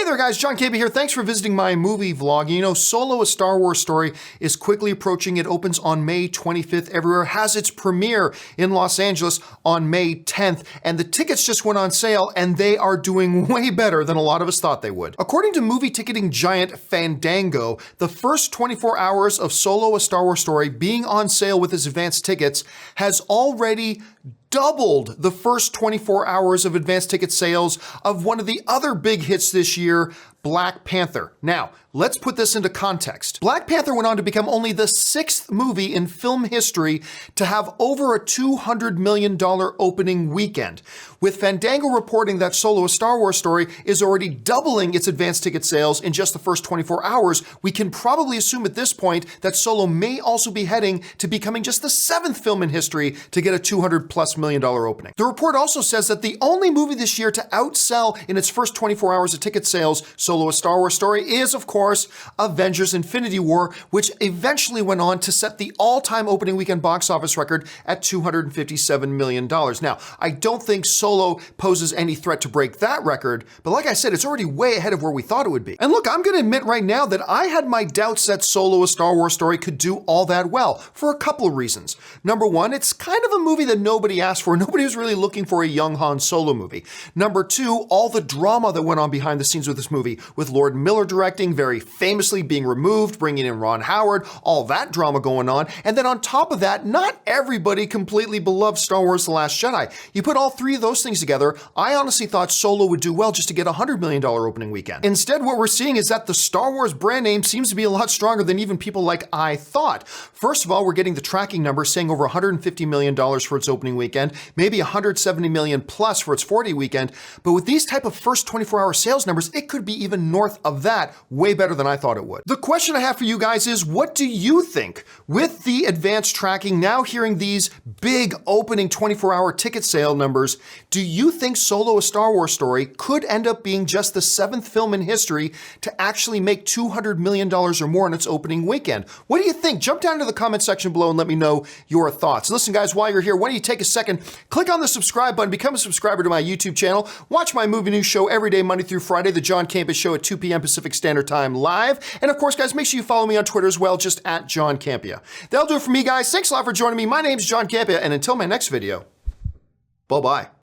Hey there guys, John Campea here. Thanks for visiting my movie vlog. You know, Solo, a Star Wars story is quickly approaching. It opens on May 25th everywhere, has its premiere in Los Angeles on May 10th, and the tickets just went on sale and they are doing way better than a lot of us thought they would. According to movie ticketing giant Fandango, the first 24 hours of Solo, a Star Wars story being on sale with its advanced tickets has already doubled the first 24 hours of advanced ticket sales of one of the other big hits this year, Black Panther. Now, let's put this into context. Black Panther went on to become only the 6th movie in film history to have over a $200 million opening weekend, with Fandango reporting that Solo, a Star Wars story is already doubling its advanced ticket sales in just the first 24 hours. We can probably assume at this point that Solo may also be heading to becoming just the 7th film in history to get a $200+ million opening. The report also says that the only movie this year to outsell in its first 24 hours of ticket sales Solo, a Star Wars story is, of course, Avengers: Infinity War, which eventually went on to set the all-time opening weekend box office record at $257 million. Now, I don't think Solo poses any threat to break that record, but like I said, it's already way ahead of where we thought it would be. And look, I'm gonna admit right now that I had my doubts that Solo, a Star Wars story could do all that well, for a couple of reasons. Number one, it's kind of a movie that nobody asked for. Nobody was really looking for a young Han Solo movie. Number two, all the drama that went on behind the scenes with this movie, with Lord Miller directing, very famously being removed, bringing in Ron Howard, all that drama going on. And then on top of that, not everybody completely beloved Star Wars: The Last Jedi. You put all three of those things together, I honestly thought Solo would do well just to get a $100 million opening weekend. Instead, what we're seeing is that the Star Wars brand name seems to be a lot stronger than even people like I thought. First of all, we're getting the tracking number saying over $150 million for its opening weekend, maybe $170 million plus for its 4-day weekend. But with these type of first 24-hour sales numbers, it could be even north of that, way better than I thought it would. The question I have for you guys is, what do you think? With the advanced tracking, now hearing these big opening 24-hour ticket sale numbers, do you think Solo, a Star Wars story could end up being just the 7th film in history to actually make $200 million or more in its opening weekend? What do you think? Jump down to the comment section below and let me know your thoughts. Listen guys, while you're here, why don't you take a second, click on the subscribe button, become a subscriber to my YouTube channel, watch my movie news show every day, Monday through Friday, the John Campea Show at 2 p.m. Pacific Standard Time live. And of course, guys, make sure you follow me on Twitter as well, just at John Campea. That'll do it for me, guys. Thanks a lot for joining me. My name's John Campea, and until my next video, bye-bye.